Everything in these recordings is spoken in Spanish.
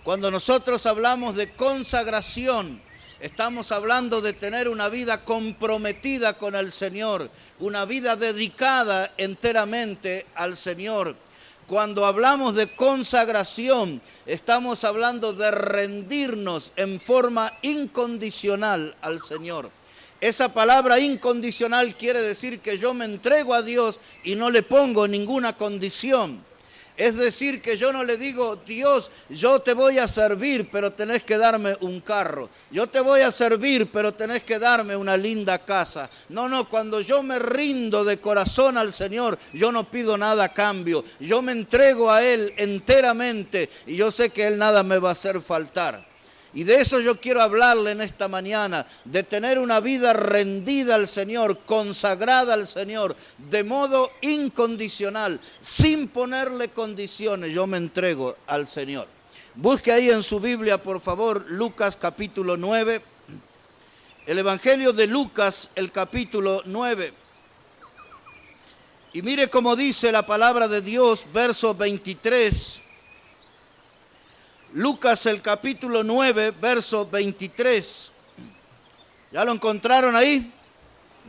Cuando nosotros hablamos de consagración, estamos hablando de tener una vida comprometida con el Señor, una vida dedicada enteramente al Señor. Cuando hablamos de consagración, estamos hablando de rendirnos en forma incondicional al Señor. Esa palabra incondicional quiere decir que yo me entrego a Dios y no le pongo ninguna condición. Es decir, que yo no le digo, Dios, yo te voy a servir, pero tenés que darme un carro. Yo te voy a servir, pero tenés que darme una linda casa. No, cuando yo me rindo de corazón al Señor, yo no pido nada a cambio. Yo me entrego a Él enteramente y yo sé que Él nada me va a hacer faltar. Y de eso yo quiero hablarle en esta mañana, de tener una vida rendida al Señor, consagrada al Señor, de modo incondicional, sin ponerle condiciones. Yo me entrego al Señor. Busque ahí en su Biblia, por favor, Lucas capítulo 9. El Evangelio de Lucas, el capítulo 9. Y mire cómo dice la palabra de Dios, verso 23. Lucas el capítulo 9, verso 23. ¿Ya lo encontraron ahí?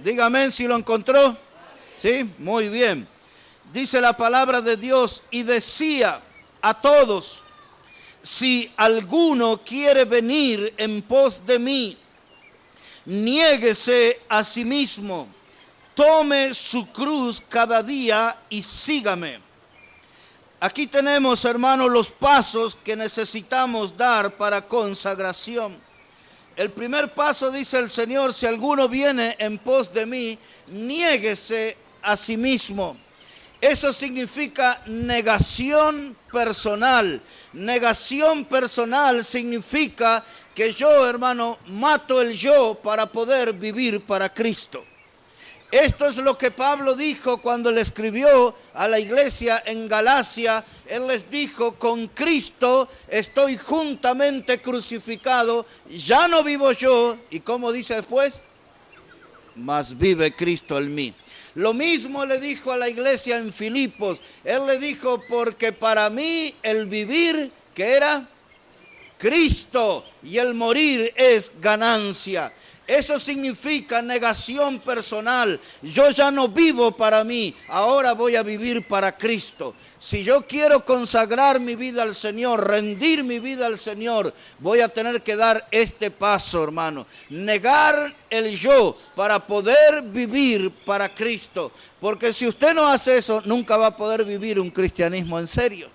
Dígame si lo encontró. ¿Sí? Muy bien. Dice la palabra de Dios, y decía a todos, si alguno quiere venir en pos de mí, niéguese a sí mismo, tome su cruz cada día y sígame. Aquí tenemos, hermanos, los pasos que necesitamos dar para consagración. El primer paso, dice el Señor, si alguno viene en pos de mí, niéguese a sí mismo. Eso significa negación personal. Negación personal significa que yo, hermano, mato el yo para poder vivir para Cristo. Esto es lo que Pablo dijo cuando le escribió a la iglesia en Galacia. Él les dijo, con Cristo estoy juntamente crucificado, ya no vivo yo. ¿Y cómo dice después? Mas vive Cristo en mí. Lo mismo le dijo a la iglesia en Filipos. Él le dijo, porque para mí el vivir, ¿qué era? Cristo, y el morir es ganancia. Eso significa negación personal. Yo ya no vivo para mí, ahora voy a vivir para Cristo. Si yo quiero consagrar mi vida al Señor, rendir mi vida al Señor, voy a tener que dar este paso, hermano. Negar el yo para poder vivir para Cristo. Porque si usted no hace eso, nunca va a poder vivir un cristianismo en serio.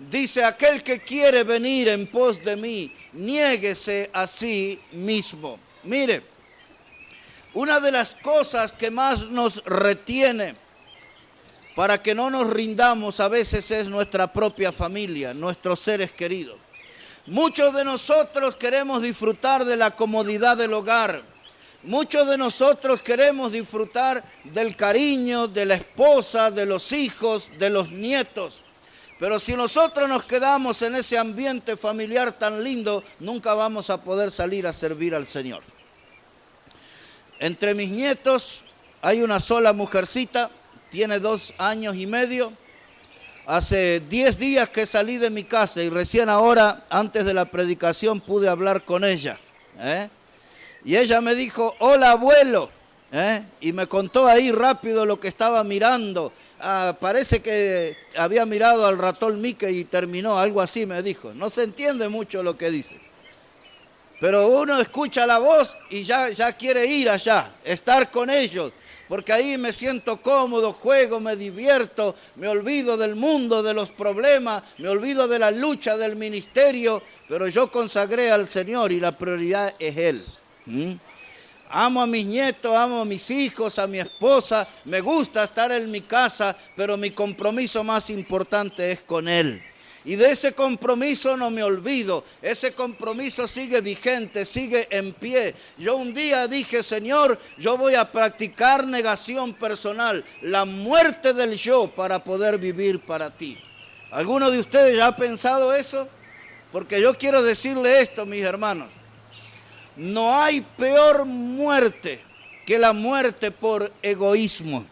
Dice, aquel que quiere venir en pos de mí, niéguese a sí mismo. Mire, una de las cosas que más nos retiene para que no nos rindamos a veces es nuestra propia familia, nuestros seres queridos. Muchos de nosotros queremos disfrutar de la comodidad del hogar. Muchos de nosotros queremos disfrutar del cariño de la esposa, de los hijos, de los nietos. Pero si nosotros nos quedamos en ese ambiente familiar tan lindo, nunca vamos a poder salir a servir al Señor. Entre mis nietos hay una sola mujercita, tiene 2 años y medio. Hace 10 días que salí de mi casa y recién ahora, antes de la predicación, pude hablar con ella. Y ella me dijo, hola abuelo, y me contó ahí rápido lo que estaba mirando. Parece que había mirado al ratón Mickey y terminó, algo así me dijo. No se entiende mucho lo que dice. Pero uno escucha la voz y ya quiere ir allá, estar con ellos. Porque ahí me siento cómodo, juego, me divierto, me olvido del mundo, de los problemas, me olvido de la lucha del ministerio. Pero yo consagré al Señor y la prioridad es Él. Amo a mis nietos, amo a mis hijos, a mi esposa. Me gusta estar en mi casa, pero mi compromiso más importante es con Él. Y de ese compromiso no me olvido. Ese compromiso sigue vigente, sigue en pie. Yo un día dije, Señor, yo voy a practicar negación personal, la muerte del yo para poder vivir para ti. ¿Alguno de ustedes ya ha pensado eso? Porque yo quiero decirle esto, mis hermanos. No hay peor muerte que la muerte por egoísmo.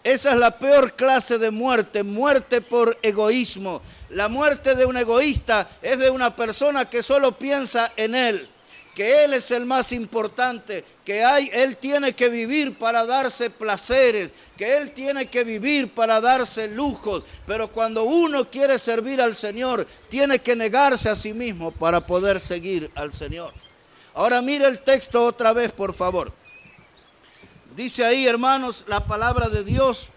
Esa es la peor clase de muerte, muerte por egoísmo. La muerte de un egoísta es de una persona que solo piensa en él, que él es el más importante, que él tiene que vivir para darse placeres, que él tiene que vivir para darse lujos. Pero cuando uno quiere servir al Señor, tiene que negarse a sí mismo para poder seguir al Señor. Ahora mire el texto otra vez, por favor. Dice ahí, hermanos, la palabra de Dios.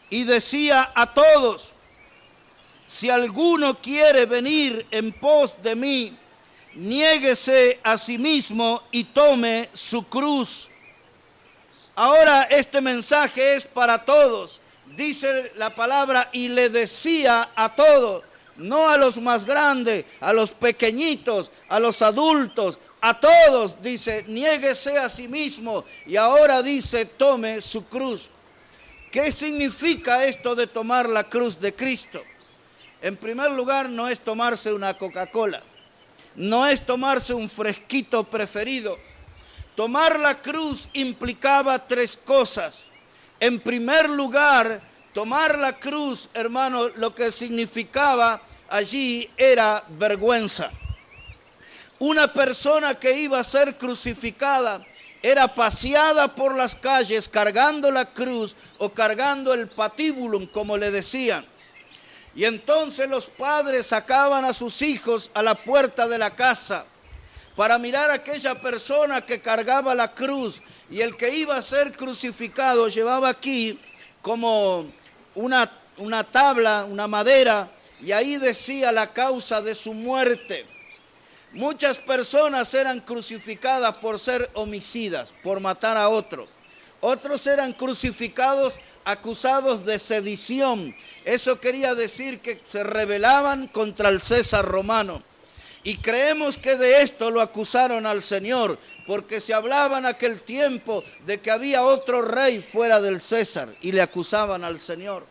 Y decía a todos: si alguno quiere venir en pos de mí, niéguese a sí mismo y tome su cruz. Ahora este mensaje es para todos. Dice la palabra, y le decía a todos, no a los más grandes, a los pequeñitos, a los adultos, a todos. Dice, niéguese a sí mismo. Y ahora dice, tome su cruz. ¿Qué significa esto de tomar la cruz de Cristo? En primer lugar, no es tomarse una Coca-Cola, no es tomarse un fresquito preferido. Tomar la cruz implicaba tres cosas. En primer lugar, tomar la cruz, hermano, lo que significaba allí era vergüenza. Una persona que iba a ser crucificada era paseada por las calles cargando la cruz o cargando el patíbulum, como le decían. Y entonces los padres sacaban a sus hijos a la puerta de la casa para mirar a aquella persona que cargaba la cruz. Y el que iba a ser crucificado llevaba aquí como una tabla, una madera, y ahí decía la causa de su muerte. Muchas personas eran crucificadas por ser homicidas, por matar a otro. Otros eran crucificados acusados de sedición. Eso quería decir que se rebelaban contra el César romano. Y creemos que de esto lo acusaron al Señor, porque se hablaba en aquel tiempo de que había otro rey fuera del César y le acusaban al Señor.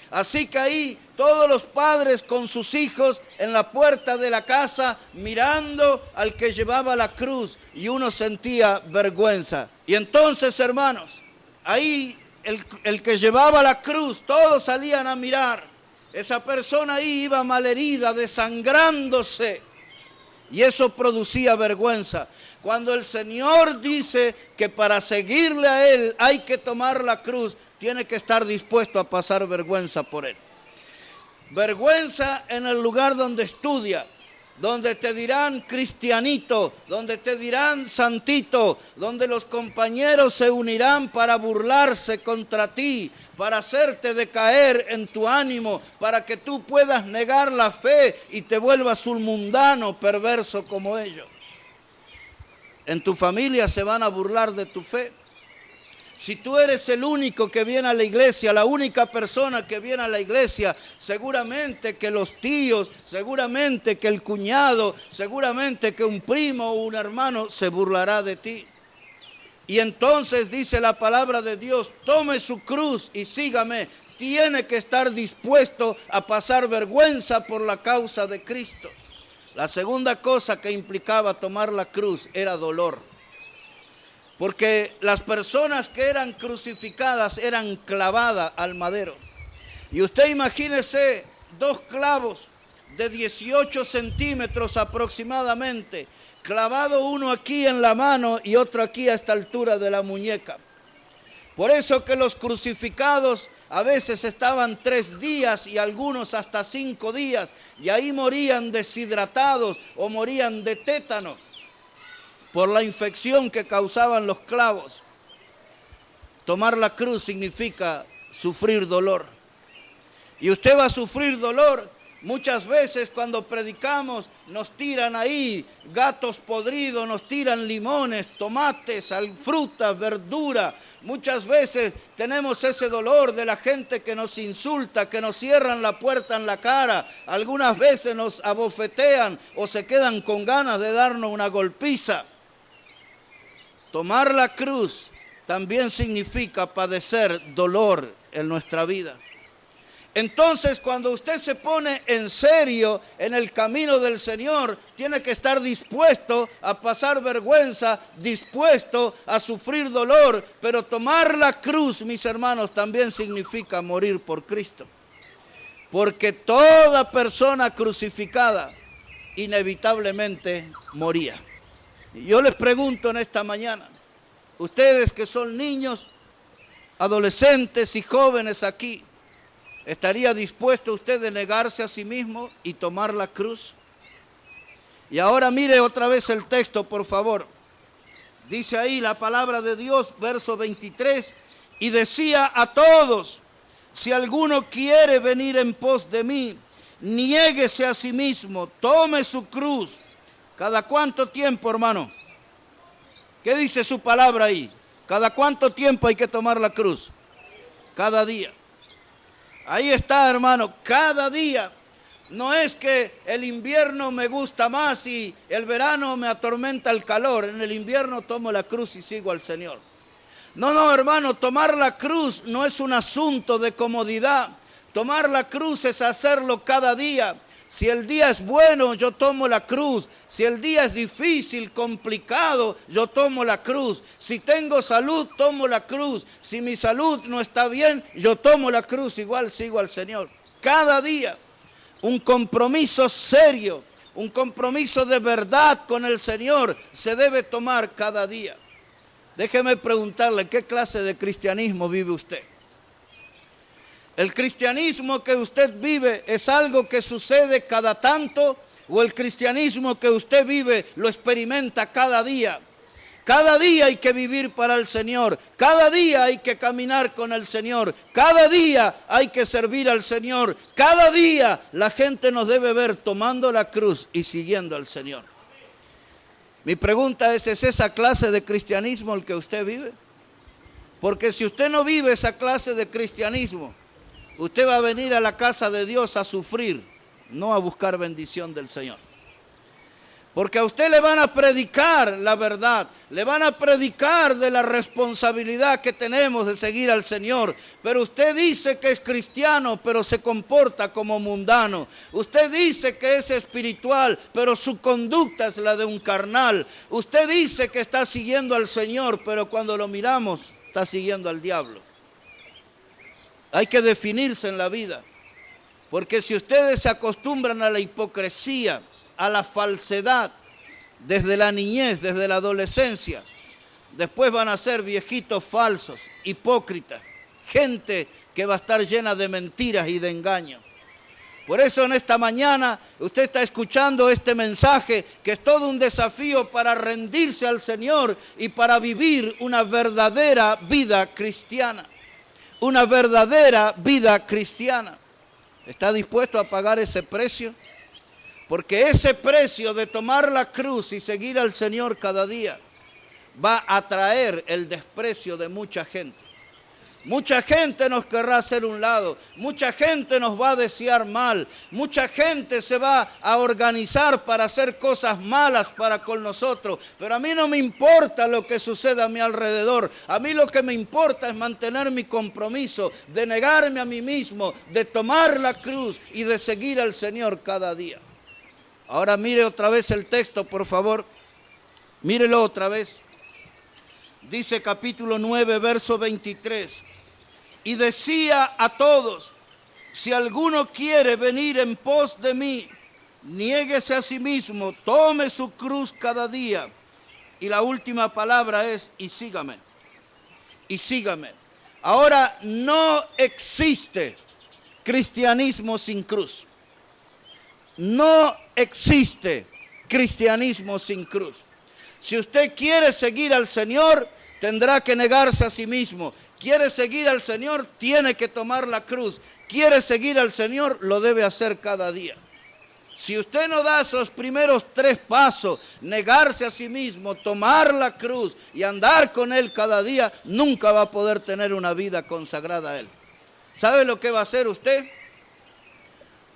Así que ahí todos los padres con sus hijos en la puerta de la casa mirando al que llevaba la cruz, y uno sentía vergüenza. Y entonces, hermanos, ahí el que llevaba la cruz, todos salían a mirar. Esa persona ahí iba malherida, desangrándose, y eso producía vergüenza. Cuando el Señor dice que para seguirle a Él hay que tomar la cruz, tiene que estar dispuesto a pasar vergüenza por Él. Vergüenza en el lugar donde estudia, donde te dirán cristianito, donde te dirán santito, donde los compañeros se unirán para burlarse contra ti, para hacerte decaer en tu ánimo, para que tú puedas negar la fe y te vuelvas un mundano perverso como ellos. En tu familia se van a burlar de tu fe. Si tú eres el único que viene a la iglesia, la única persona que viene a la iglesia, seguramente que los tíos, seguramente que el cuñado, seguramente que un primo o un hermano se burlará de ti. Y entonces dice la palabra de Dios, tome su cruz y sígame. Tiene que estar dispuesto a pasar vergüenza por la causa de Cristo. La segunda cosa que implicaba tomar la cruz era dolor. Porque las personas que eran crucificadas eran clavadas al madero. Y usted imagínese 2 clavos de 18 centímetros aproximadamente, clavado uno aquí en la mano y otro aquí a esta altura de la muñeca. Por eso que los crucificados a veces estaban 3 días y algunos hasta 5 días, y ahí morían deshidratados o morían de tétano por la infección que causaban los clavos. Tomar la cruz significa sufrir dolor. Y usted va a sufrir dolor. Muchas veces cuando predicamos nos tiran ahí gatos podridos, nos tiran limones, tomates, frutas, verduras. Muchas veces tenemos ese dolor de la gente que nos insulta, que nos cierran la puerta en la cara. Algunas veces nos abofetean o se quedan con ganas de darnos una golpiza. Tomar la cruz también significa padecer dolor en nuestra vida. Entonces, cuando usted se pone en serio en el camino del Señor, tiene que estar dispuesto a pasar vergüenza, dispuesto a sufrir dolor. Pero tomar la cruz, mis hermanos, también significa morir por Cristo. porque toda persona crucificada inevitablemente moría. Y yo les pregunto en esta mañana, ustedes que son niños, adolescentes y jóvenes aquí, ¿estaría dispuesto usted a negarse a sí mismo y tomar la cruz? Y ahora mire otra vez el texto, por favor. Dice ahí la palabra de Dios, verso 23, y decía a todos, si alguno quiere venir en pos de mí, niéguese a sí mismo, tome su cruz. ¿Cada cuánto tiempo, hermano? ¿Qué dice su palabra ahí? ¿Cada cuánto tiempo hay que tomar la cruz? Cada día. Ahí está, hermano, cada día. No es que el invierno me gusta más y el verano me atormenta el calor. En el invierno tomo la cruz y sigo al Señor. No, hermano, tomar la cruz no es un asunto de comodidad. Tomar la cruz es hacerlo cada día. Si el día es bueno, yo tomo la cruz. Si el día es difícil, complicado, yo tomo la cruz. Si tengo salud, tomo la cruz. Si mi salud no está bien, yo tomo la cruz. Igual sigo al Señor. Cada día, un compromiso serio, un compromiso de verdad con el Señor se debe tomar cada día. Déjeme preguntarle, ¿qué clase de cristianismo vive usted? ¿El cristianismo que usted vive es algo que sucede cada tanto o el cristianismo que usted vive lo experimenta cada día? Cada día hay que vivir para el Señor, cada día hay que caminar con el Señor, cada día hay que servir al Señor, cada día la gente nos debe ver tomando la cruz y siguiendo al Señor. Mi pregunta ¿es esa clase de cristianismo el que usted vive? Porque si usted no vive esa clase de cristianismo, usted va a venir a la casa de Dios a sufrir, no a buscar bendición del Señor. Porque a usted le van a predicar la verdad, le van a predicar de la responsabilidad que tenemos de seguir al Señor. Pero usted dice que es cristiano, pero se comporta como mundano. Usted dice que es espiritual, pero su conducta es la de un carnal. Usted dice que está siguiendo al Señor, pero cuando lo miramos, está siguiendo al diablo. Hay que definirse en la vida, porque si ustedes se acostumbran a la hipocresía, a la falsedad, desde la niñez, desde la adolescencia, después van a ser viejitos falsos, hipócritas, gente que va a estar llena de mentiras y de engaños. Por eso en esta mañana usted está escuchando este mensaje que es todo un desafío para rendirse al Señor y para vivir una verdadera vida cristiana. Una verdadera vida cristiana. ¿Está dispuesto a pagar ese precio? Porque ese precio de tomar la cruz y seguir al Señor cada día va a atraer el desprecio de mucha gente. Mucha gente nos querrá hacer un lado, mucha gente nos va a desear mal, mucha gente se va a organizar para hacer cosas malas para con nosotros, pero a mí no me importa lo que suceda a mi alrededor, a mí lo que me importa es mantener mi compromiso de negarme a mí mismo, de tomar la cruz y de seguir al Señor cada día. Ahora mire otra vez el texto, por favor, mírelo otra vez. Dice capítulo 9, verso 23. Y decía a todos, si alguno quiere venir en pos de mí, niéguese a sí mismo, tome su cruz cada día. Y la última palabra es, y sígame. Y sígame. Ahora no existe cristianismo sin cruz. No existe cristianismo sin cruz. Si usted quiere seguir al Señor, tendrá que negarse a sí mismo. Quiere seguir al Señor, tiene que tomar la cruz. Quiere seguir al Señor, lo debe hacer cada día. Si usted no da esos primeros 3 pasos, negarse a sí mismo, tomar la cruz y andar con Él cada día, nunca va a poder tener una vida consagrada a Él. ¿Sabe lo que va a hacer usted?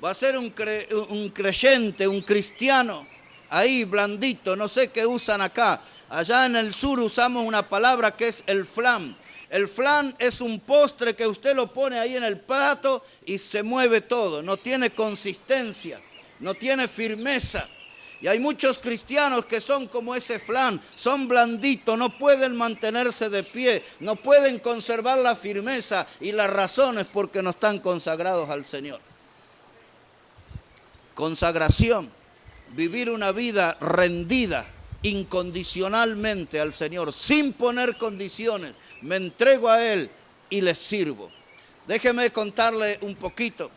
Va a ser un creyente, un cristiano, ahí blandito, no sé qué usan acá. Allá en el sur usamos una palabra que es el flan. El flan es un postre que usted lo pone ahí en el plato y se mueve todo. No tiene consistencia, no tiene firmeza. Y hay muchos cristianos que son como ese flan, son blanditos, no pueden mantenerse de pie, no pueden conservar la firmeza y la razón es porque no están consagrados al Señor. consagración, vivir una vida rendida incondicionalmente al Señor, sin poner condiciones. Me entrego a Él y le sirvo. Déjeme contarle un poquito.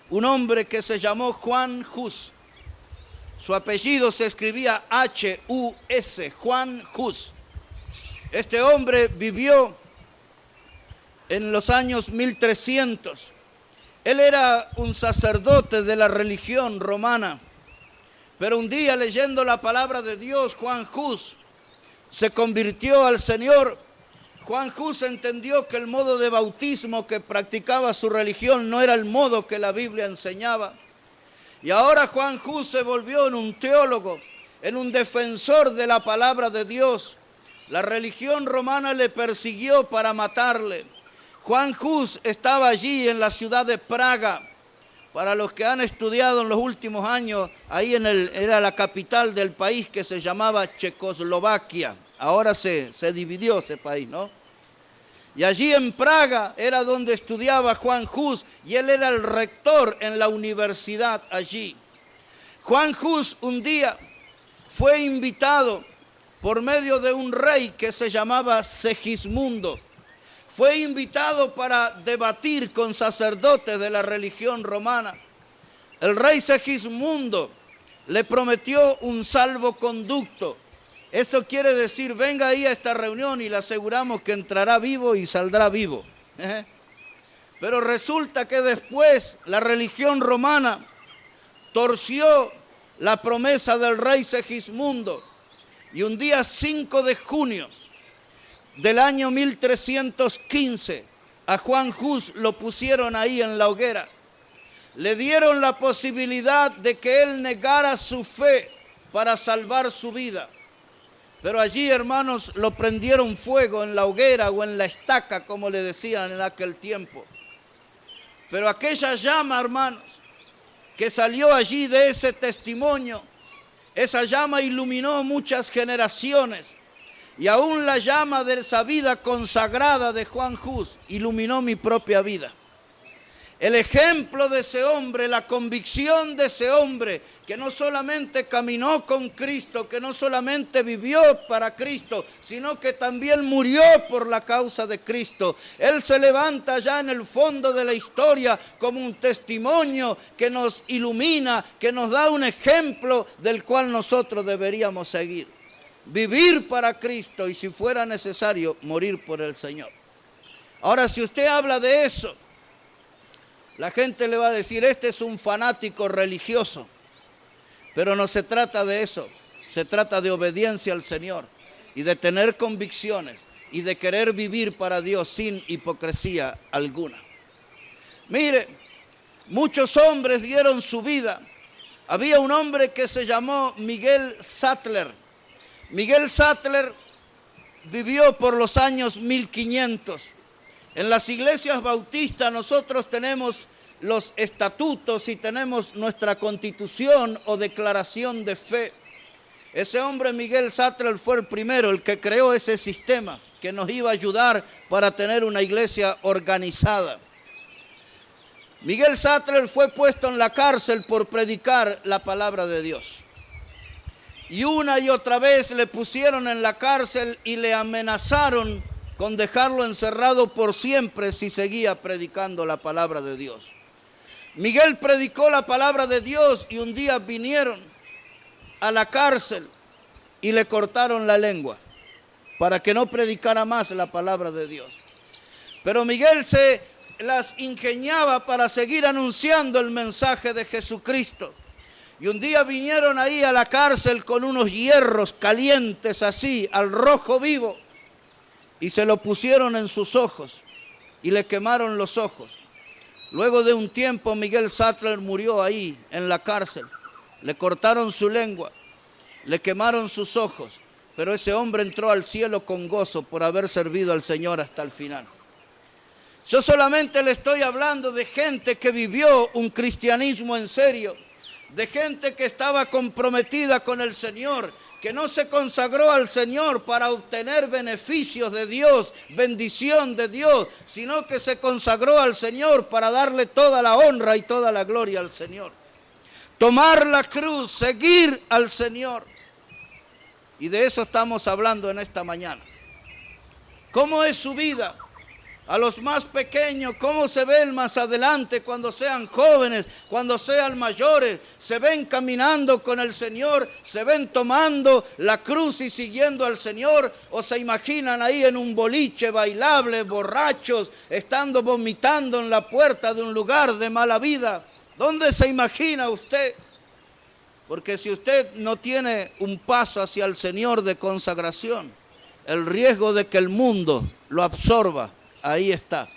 Un hombre que se llamó Juan Hus. Su apellido se escribía H-U-S, Juan Hus. Este hombre vivió en los años 1300. Él era un sacerdote de la religión romana. Pero un día, leyendo la palabra de Dios, Juan Hus se convirtió al Señor. Juan Hus entendió que el modo de bautismo que practicaba su religión no era el modo que la Biblia enseñaba. Y ahora Juan Hus se volvió en un teólogo, en un defensor de la palabra de Dios. La religión romana le persiguió para matarle. Juan Hus estaba allí en la ciudad de Praga. Para los que han estudiado en los últimos años, ahí era la capital del país que se llamaba Checoslovaquia. Ahora se dividió ese país, ¿no? Y allí en Praga era donde estudiaba Juan Hus y él era el rector en la universidad allí. Juan Hus un día fue invitado por medio de un rey que se llamaba Segismundo. Fue invitado para debatir con sacerdotes de la religión romana. El rey Segismundo le prometió un salvoconducto. Eso quiere decir, venga ahí a esta reunión y le aseguramos que entrará vivo y saldrá vivo. Pero resulta que después la religión romana torció la promesa del rey Segismundo. Y un día 5 de junio del año 1315, a Juan Hus lo pusieron ahí en la hoguera. Le dieron la posibilidad de que él negara su fe para salvar su vida. Pero allí, hermanos, lo prendieron fuego en la hoguera o en la estaca, como le decían en aquel tiempo. Pero aquella llama, hermanos, que salió allí de ese testimonio, esa llama iluminó muchas generaciones. Y aún la llama de esa vida consagrada de Juan Hus iluminó mi propia vida. El ejemplo de ese hombre, la convicción de ese hombre, que no solamente caminó con Cristo, que no solamente vivió para Cristo, sino que también murió por la causa de Cristo. Él se levanta ya en el fondo de la historia como un testimonio que nos ilumina, que nos da un ejemplo del cual nosotros deberíamos seguir. Vivir para Cristo y si fuera necesario, morir por el Señor. Ahora, si usted habla de eso, la gente le va a decir, este es un fanático religioso. Pero no se trata de eso, se trata de obediencia al Señor y de tener convicciones y de querer vivir para Dios sin hipocresía alguna. Mire, muchos hombres dieron su vida. Había un hombre que se llamó Miguel Sattler. Miguel Sattler vivió por los años 1500. En las iglesias bautistas nosotros tenemos los estatutos y tenemos nuestra constitución o declaración de fe. Ese hombre, Miguel Sattler, fue el primero, el que creó ese sistema que nos iba a ayudar para tener una iglesia organizada. Miguel Sattler fue puesto en la cárcel por predicar la palabra de Dios. Y una y otra vez le pusieron en la cárcel y le amenazaron con dejarlo encerrado por siempre si seguía predicando la palabra de Dios. Miguel predicó la palabra de Dios y un día vinieron a la cárcel y le cortaron la lengua para que no predicara más la palabra de Dios. Pero Miguel se las ingeniaba para seguir anunciando el mensaje de Jesucristo. Y un día vinieron ahí a la cárcel con unos hierros calientes así, al rojo vivo, y se lo pusieron en sus ojos y le quemaron los ojos. Luego de un tiempo Miguel Sattler murió ahí en la cárcel. Le cortaron su lengua, le quemaron sus ojos, pero ese hombre entró al cielo con gozo por haber servido al Señor hasta el final. Yo solamente le estoy hablando de gente que vivió un cristianismo en serio, de gente que estaba comprometida con el Señor, que no se consagró al Señor para obtener beneficios de Dios, bendición de Dios, sino que se consagró al Señor para darle toda la honra y toda la gloria al Señor. tomar la cruz, seguir al Señor. Y de eso estamos hablando en esta mañana. ¿Cómo es su vida? A los más pequeños, ¿cómo se ven más adelante cuando sean jóvenes, cuando sean mayores? ¿Se ven caminando con el Señor? ¿Se ven tomando la cruz y siguiendo al Señor? ¿O se imaginan ahí en un boliche bailable, borrachos, estando vomitando en la puerta de un lugar de mala vida? ¿Dónde se imagina usted? Porque si usted no tiene un paso hacia el Señor de consagración, el riesgo de que el mundo lo absorba, ahí está.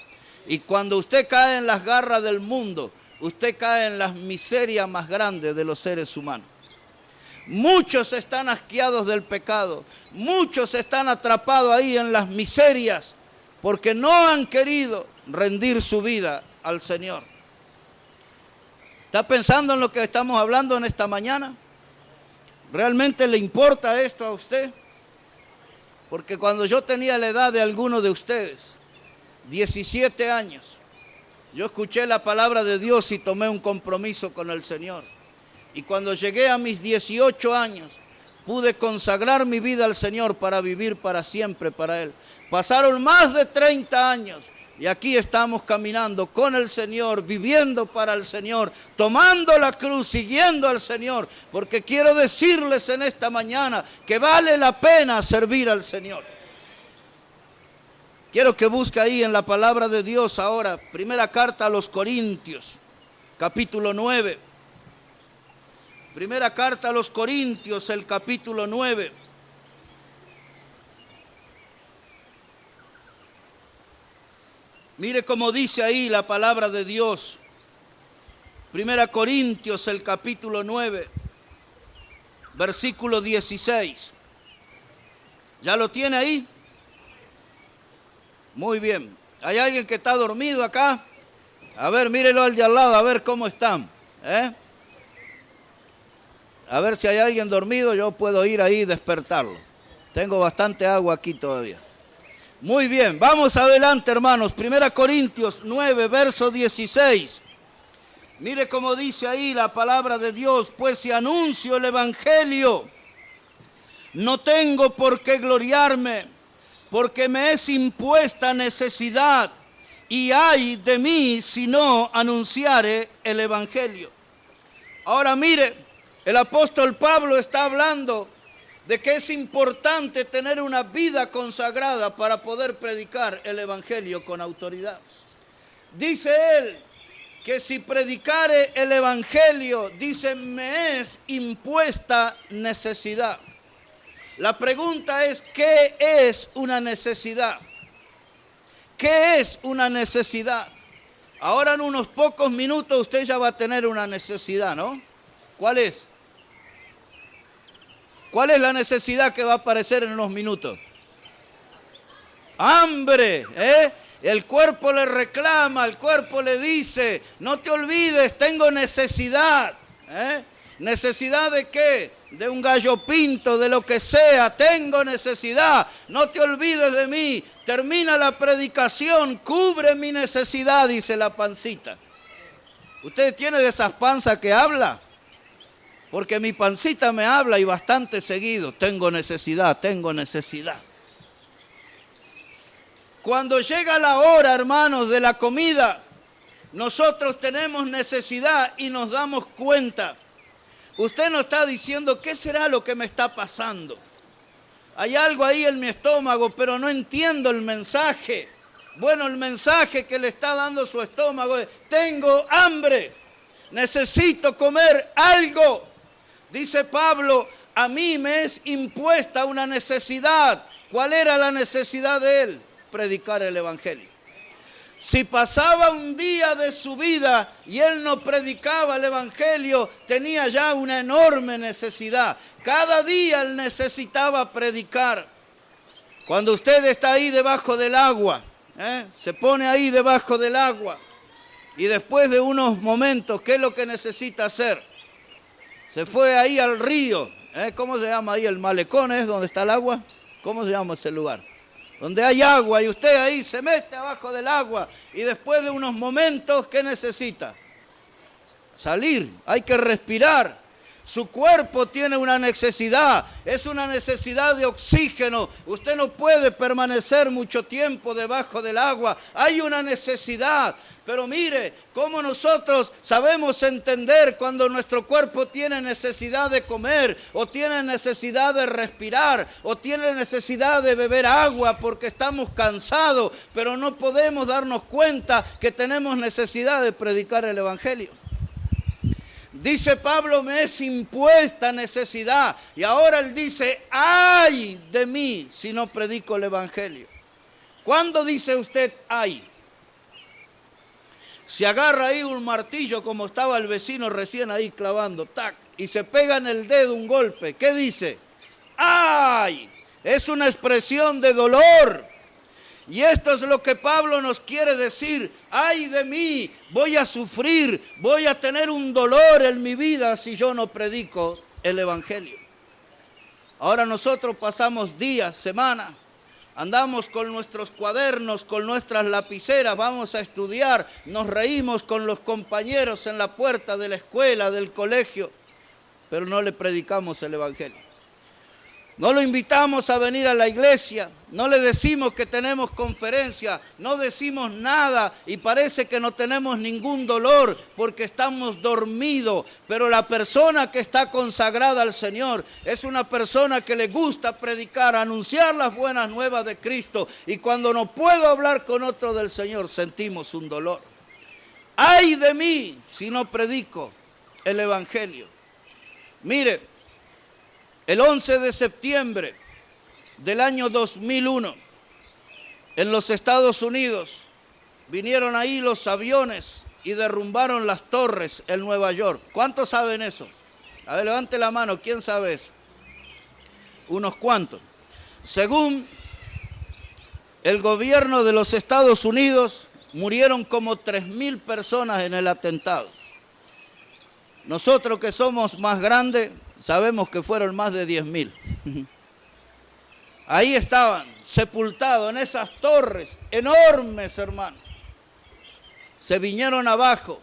Y cuando usted cae en las garras del mundo, usted cae en las miserias más grandes de los seres humanos. Muchos están asqueados del pecado, muchos están atrapados ahí en las miserias, porque no han querido rendir su vida al Señor. ¿Está pensando en lo que estamos hablando en esta mañana? ¿Realmente le importa esto a usted? Porque cuando yo tenía la edad de alguno de ustedes, 17 años, yo escuché la palabra de Dios y tomé un compromiso con el Señor. Y cuando llegué a mis 18 años, pude consagrar mi vida al Señor para vivir para siempre para Él. Pasaron más de 30 años y aquí estamos caminando con el Señor, viviendo para el Señor, tomando la cruz, siguiendo al Señor, porque quiero decirles en esta mañana que vale la pena servir al Señor. Quiero que busque ahí en la palabra de Dios ahora, primera carta a los Corintios, capítulo 9. Primera carta a los Corintios, el capítulo 9. Mire cómo dice ahí la palabra de Dios. Primera Corintios, el capítulo 9, versículo 16. ¿Ya lo tiene ahí? Muy bien. ¿Hay alguien que está dormido acá? A ver, mírelo al de al lado, a ver cómo están. A ver si hay alguien dormido, yo puedo ir ahí y despertarlo. Tengo bastante agua aquí todavía. Muy bien, vamos adelante, hermanos. Primera Corintios 9, verso 16. Mire cómo dice ahí la palabra de Dios. Pues si anuncio el evangelio, no tengo por qué gloriarme, porque me es impuesta necesidad, y ay de mí si no anunciare el evangelio. Ahora mire, el apóstol Pablo está hablando de que es importante tener una vida consagrada para poder predicar el evangelio con autoridad. Dice él que si predicare el evangelio, dice, me es impuesta necesidad. La pregunta es, ¿qué es una necesidad? ¿Qué es una necesidad? Ahora en unos pocos minutos usted ya va a tener una necesidad, ¿no? ¿Cuál es? ¿Cuál es la necesidad que va a aparecer en unos minutos? Hambre, El cuerpo le reclama, el cuerpo le dice, no te olvides, tengo necesidad. ¿Necesidad de qué? De un gallo pinto, de lo que sea, tengo necesidad, no te olvides de mí. Termina la predicación, cubre mi necesidad, dice la pancita. ¿Usted tiene de esas panzas que habla? Porque mi pancita me habla y bastante seguido, tengo necesidad, tengo necesidad. Cuando llega la hora, hermanos, de la comida, nosotros tenemos necesidad y nos damos cuenta. Usted no está diciendo, ¿qué será lo que me está pasando? Hay algo ahí en mi estómago, pero no entiendo el mensaje. Bueno, el mensaje que le está dando su estómago es, tengo hambre, necesito comer algo. Dice Pablo, a mí me es impuesta una necesidad. ¿Cuál era la necesidad de él? Predicar el evangelio. Si pasaba un día de su vida y él no predicaba el evangelio, tenía ya una enorme necesidad. Cada día él necesitaba predicar. Cuando usted está ahí debajo del agua, se pone ahí debajo del agua y después de unos momentos, ¿qué es lo que necesita hacer? Se fue ahí al río. ¿Cómo se llama ahí? El malecón, ¿es donde está el agua? ¿Cómo se llama ese lugar? Donde hay agua y usted ahí se mete abajo del agua y después de unos momentos, ¿qué necesita? salir, hay que respirar. Su cuerpo tiene una necesidad, es una necesidad de oxígeno. Usted no puede permanecer mucho tiempo debajo del agua, hay una necesidad. Pero mire, cómo nosotros sabemos entender cuando nuestro cuerpo tiene necesidad de comer, o tiene necesidad de respirar, o tiene necesidad de beber agua porque estamos cansados, pero no podemos darnos cuenta que tenemos necesidad de predicar el Evangelio. Dice Pablo, me es impuesta necesidad. Y ahora él dice, ay de mí si no predico el Evangelio. ¿Cuándo dice usted ay? Se agarra ahí un martillo como estaba el vecino recién ahí clavando, tac, y se pega en el dedo un golpe. ¿Qué dice? ¡Ay! Es una expresión de dolor. Y esto es lo que Pablo nos quiere decir. ¡Ay de mí! Voy a sufrir, voy a tener un dolor en mi vida si yo no predico el Evangelio. Ahora nosotros pasamos días, semanas, andamos con nuestros cuadernos, con nuestras lapiceras, vamos a estudiar, nos reímos con los compañeros en la puerta de la escuela, del colegio, pero no le predicamos el Evangelio. No lo invitamos a venir a la iglesia, no le decimos que tenemos conferencia, no decimos nada y parece que no tenemos ningún dolor porque estamos dormidos. Pero la persona que está consagrada al Señor es una persona que le gusta predicar, anunciar las buenas nuevas de Cristo. Y cuando no puedo hablar con otro del Señor, sentimos un dolor. ¡Ay de mí si no predico el Evangelio! Mire, el 11 de septiembre del año 2001, en los Estados Unidos, vinieron ahí los aviones y derrumbaron las torres en Nueva York. ¿Cuántos saben eso? A ver, levante la mano, ¿quién sabe eso? Unos cuantos. Según el gobierno de los Estados Unidos, murieron como 3.000 personas en el atentado. Nosotros que somos más grandes, sabemos que fueron más de 10.000. Ahí estaban, sepultados en esas torres enormes, hermano. Se vinieron abajo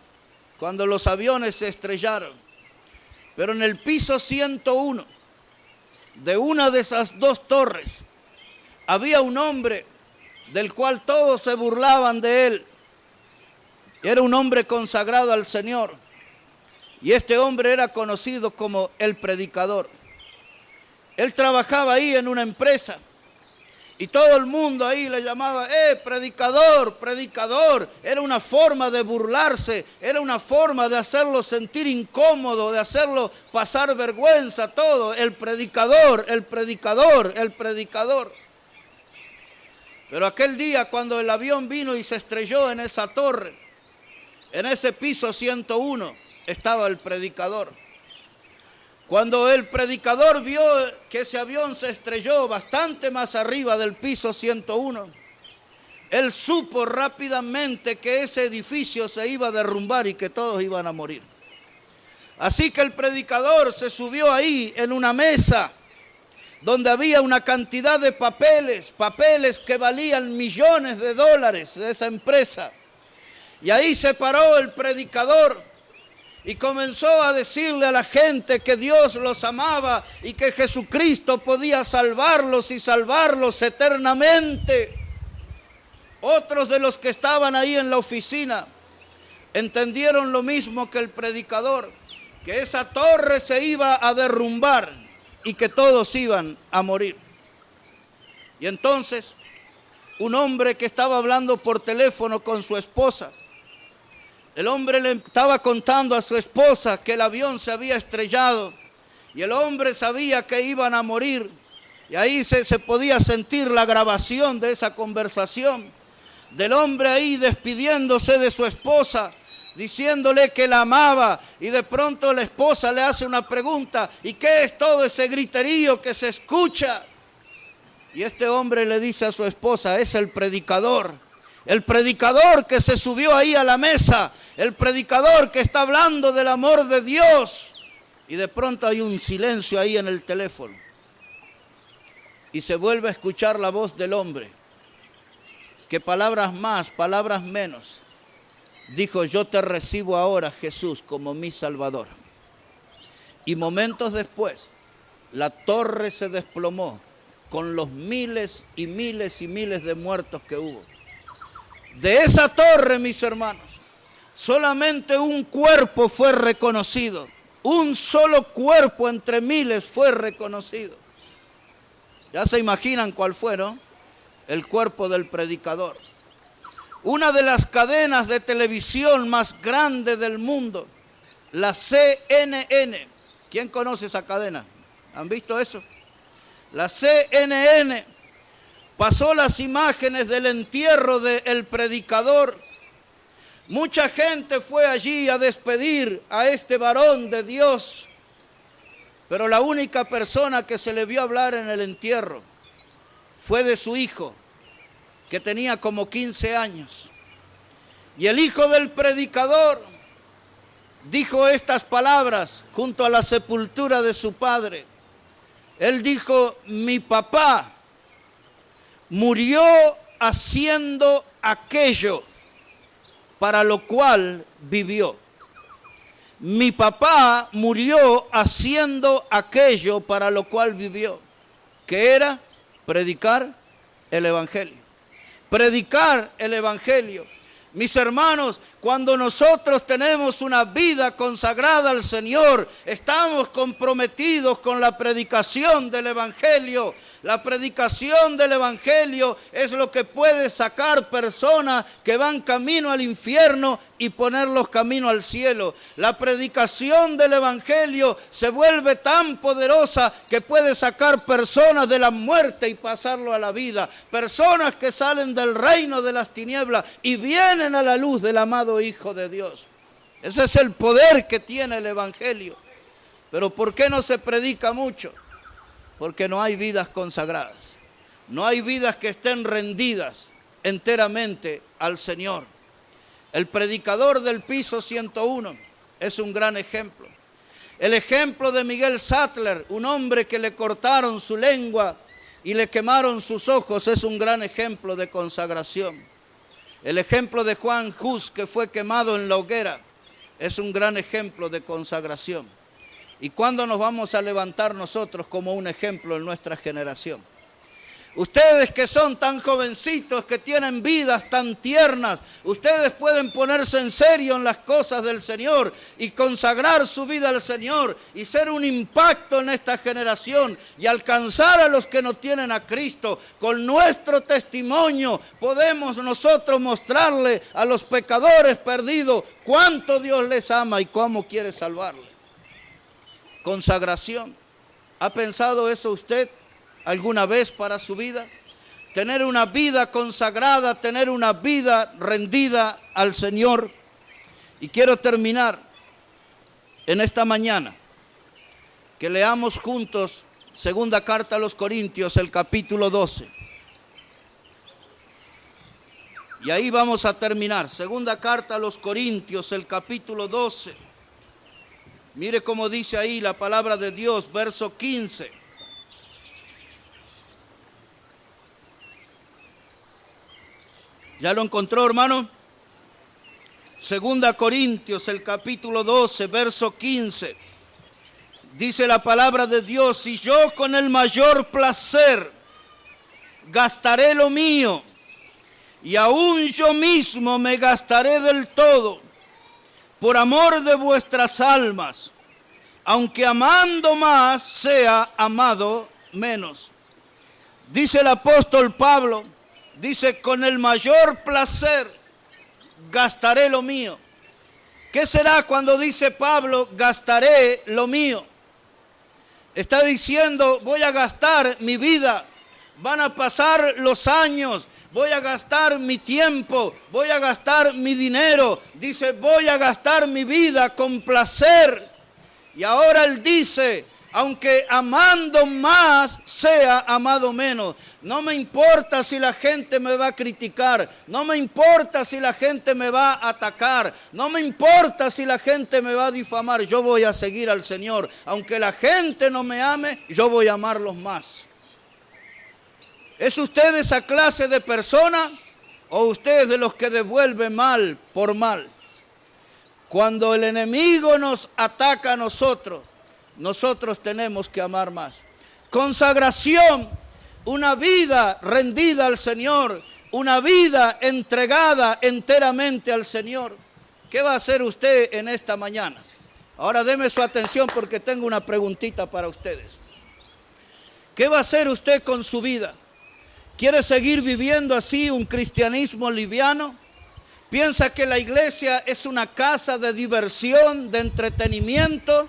cuando los aviones se estrellaron. Pero en el piso 101 de una de esas dos torres había un hombre del cual todos se burlaban de él. Era un hombre consagrado al Señor. Y este hombre era conocido como el predicador. Él trabajaba ahí en una empresa y todo el mundo ahí le llamaba, predicador, predicador. Era una forma de burlarse, era una forma de hacerlo sentir incómodo, de hacerlo pasar vergüenza, todo. El predicador, el predicador, el predicador. Pero aquel día cuando el avión vino y se estrelló en esa torre, en ese piso 101, estaba el predicador. Cuando el predicador vio que ese avión se estrelló bastante más arriba del piso 101, él supo rápidamente que ese edificio se iba a derrumbar y que todos iban a morir. Así que el predicador se subió ahí en una mesa donde había una cantidad de papeles que valían millones de dólares de esa empresa. Y ahí se paró el predicador y comenzó a decirle a la gente que Dios los amaba y que Jesucristo podía salvarlos y salvarlos eternamente. Otros de los que estaban ahí en la oficina entendieron lo mismo que el predicador, que esa torre se iba a derrumbar y que todos iban a morir. Y entonces, un hombre que estaba hablando por teléfono con su esposa, el hombre le estaba contando a su esposa que el avión se había estrellado y el hombre sabía que iban a morir. Y ahí se podía sentir la grabación de esa conversación del hombre ahí despidiéndose de su esposa, diciéndole que la amaba. Y de pronto la esposa le hace una pregunta: ¿y qué es todo ese griterío que se escucha? Y este hombre le dice a su esposa: es el predicador. El predicador que se subió ahí a la mesa, el predicador que está hablando del amor de Dios. Y de pronto hay un silencio ahí en el teléfono. Y se vuelve a escuchar la voz del hombre, que palabras más, palabras menos, dijo: yo te recibo ahora, Jesús, como mi Salvador. Y momentos después, la torre se desplomó con los miles y miles y miles de muertos que hubo. De esa torre, mis hermanos, solamente un cuerpo fue reconocido. Un solo cuerpo entre miles fue reconocido. Ya se imaginan cuál fue, ¿no? El cuerpo del predicador. Una de las cadenas de televisión más grandes del mundo, la CNN. ¿Quién conoce esa cadena? ¿Han visto eso? La CNN pasó las imágenes del entierro del predicador. Mucha gente fue allí a despedir a este varón de Dios, pero la única persona que se le vio hablar en el entierro fue de su hijo, que tenía como 15 años. Y el hijo del predicador dijo estas palabras junto a la sepultura de su padre. Él dijo: mi papá murió haciendo aquello para lo cual vivió. Mi papá murió haciendo aquello para lo cual vivió, que era predicar el Evangelio. Predicar el Evangelio. Mis hermanos, cuando nosotros tenemos una vida consagrada al Señor, estamos comprometidos con la predicación del Evangelio. La predicación del Evangelio es lo que puede sacar personas que van camino al infierno y ponerlos camino al cielo. La predicación del Evangelio se vuelve tan poderosa que puede sacar personas de la muerte y pasarlo a la vida. Personas que salen del reino de las tinieblas y vienen a la luz del amado Hijo de Dios. Ese es el poder que tiene el Evangelio. Pero ¿por qué no se predica mucho? Porque no hay vidas consagradas. No hay vidas que estén rendidas enteramente al Señor. El predicador del piso 101 es un gran ejemplo. El ejemplo de Miguel Sattler, un hombre que le cortaron su lengua y le quemaron sus ojos, es un gran ejemplo de consagración. El ejemplo de Juan Hus, que fue quemado en la hoguera, es un gran ejemplo de consagración. ¿Y cuándo nos vamos a levantar nosotros como un ejemplo en nuestra generación? Ustedes que son tan jovencitos, que tienen vidas tan tiernas, ustedes pueden ponerse en serio en las cosas del Señor y consagrar su vida al Señor y ser un impacto en esta generación y alcanzar a los que no tienen a Cristo. Con nuestro testimonio podemos nosotros mostrarle a los pecadores perdidos cuánto Dios les ama y cómo quiere salvarles. Consagración. ¿Ha pensado eso usted alguna vez para su vida? Tener una vida consagrada, tener una vida rendida al Señor. Y quiero terminar en esta mañana que leamos juntos segunda carta a los Corintios, el capítulo 12. Y ahí vamos a terminar. Segunda carta a los Corintios, el capítulo 12. Mire cómo dice ahí la palabra de Dios, verso 15. ¿Ya lo encontró, hermano? Segunda Corintios, el capítulo 12, verso 15. Dice la palabra de Dios: y yo con el mayor placer gastaré lo mío, y aún yo mismo me gastaré del todo, por amor de vuestras almas, aunque amando más sea amado menos. Dice el apóstol Pablo, dice: con el mayor placer gastaré lo mío. ¿Qué será cuando dice Pablo, gastaré lo mío? Está diciendo, voy a gastar mi vida, van a pasar los años, voy a gastar mi tiempo, voy a gastar mi dinero. Dice, voy a gastar mi vida con placer. Y ahora él dice, aunque amando más sea amado menos. No me importa si la gente me va a criticar, no me importa si la gente me va a atacar, no me importa si la gente me va a difamar. Yo voy a seguir al Señor. Aunque la gente no me ame, yo voy a amarlos más. ¿Es usted esa clase de persona o usted es de los que devuelve mal por mal? Cuando el enemigo nos ataca a nosotros, nosotros tenemos que amar más. Consagración, una vida rendida al Señor, una vida entregada enteramente al Señor. ¿Qué va a hacer usted en esta mañana? Ahora deme su atención porque tengo una preguntita para ustedes. ¿Qué va a hacer usted con su vida? ¿Quiere seguir viviendo así un cristianismo liviano? ¿Piensa que la iglesia es una casa de diversión, de entretenimiento?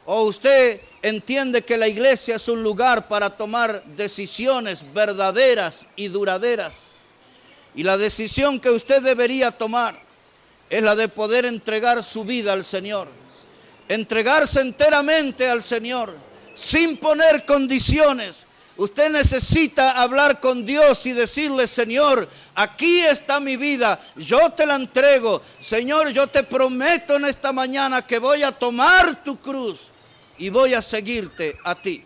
¿O usted entiende que la iglesia es un lugar para tomar decisiones verdaderas y duraderas? Y la decisión que usted debería tomar es la de poder entregar su vida al Señor. Entregarse enteramente al Señor, sin poner condiciones. Usted necesita hablar con Dios y decirle: Señor, aquí está mi vida, yo te la entrego. Señor, yo te prometo en esta mañana que voy a tomar tu cruz y voy a seguirte a ti.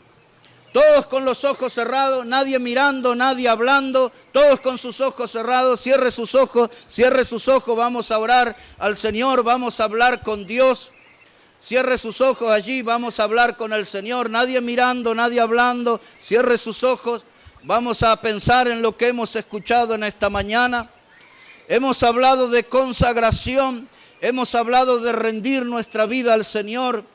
Todos con los ojos cerrados, nadie mirando, nadie hablando, todos con sus ojos cerrados. Cierre sus ojos, vamos a orar al Señor, vamos a hablar con Dios. Cierre sus ojos allí, vamos a hablar con el Señor, nadie mirando, nadie hablando. Cierre sus ojos, vamos a pensar en lo que hemos escuchado en esta mañana. Hemos hablado de consagración, hemos hablado de rendir nuestra vida al Señor.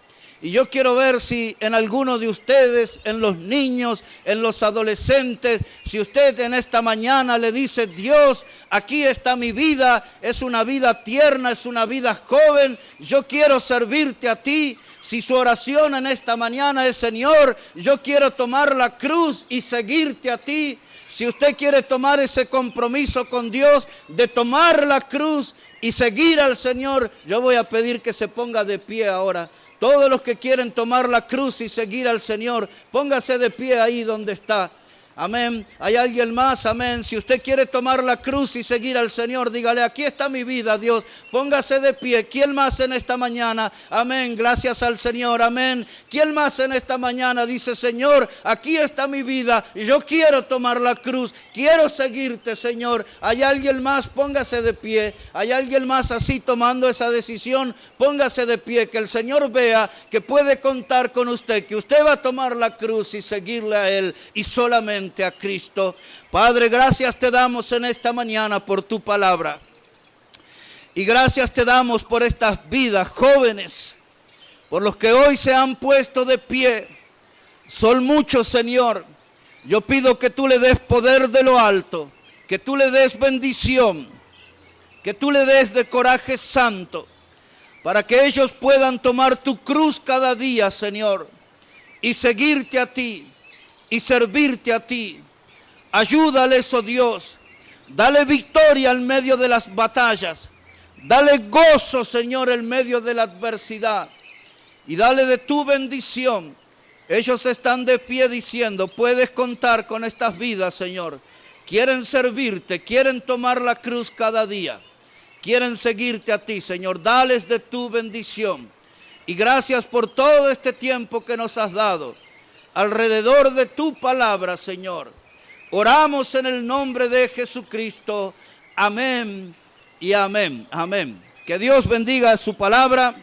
Y yo quiero ver si en alguno de ustedes, en los niños, en los adolescentes, si usted en esta mañana le dice: Dios, aquí está mi vida, es una vida tierna, es una vida joven, yo quiero servirte a ti. Si su oración en esta mañana es: Señor, yo quiero tomar la cruz y seguirte a ti. Si usted quiere tomar ese compromiso con Dios de tomar la cruz y seguir al Señor, yo voy a pedir que se ponga de pie ahora. Todos los que quieren tomar la cruz y seguir al Señor, póngase de pie ahí donde está. Amén. ¿Hay alguien más? Amén. Si usted quiere tomar la cruz y seguir al Señor, dígale: aquí está mi vida, Dios. Póngase de pie. ¿Quién más en esta mañana? Amén. Gracias al Señor. Amén. ¿Quién más en esta mañana dice: Señor, aquí está mi vida, yo quiero tomar la cruz, quiero seguirte, Señor? ¿Hay alguien más? Póngase de pie. ¿Hay alguien más así tomando esa decisión? Póngase de pie, que el Señor vea que puede contar con usted, que usted va a tomar la cruz y seguirle a Él y solamente a Cristo. Padre, gracias te damos en esta mañana por tu palabra. Y gracias te damos por estas vidas jóvenes, por los que hoy se han puesto de pie. Son muchos, Señor. Yo pido que tú le des poder de lo alto, que tú le des bendición, que tú le des de coraje santo, para que ellos puedan tomar tu cruz cada día, Señor, y seguirte a ti y servirte a ti. Ayúdales, oh Dios. Dale victoria en medio de las batallas. Dale gozo, Señor, en medio de la adversidad. Y dale de tu bendición. Ellos están de pie diciendo: puedes contar con estas vidas, Señor. Quieren servirte, quieren tomar la cruz cada día. Quieren seguirte a ti, Señor. Dales de tu bendición. Y gracias por todo este tiempo que nos has dado alrededor de tu palabra, Señor. Oramos en el nombre de Jesucristo. Amén y amén. Amén. Que Dios bendiga su palabra.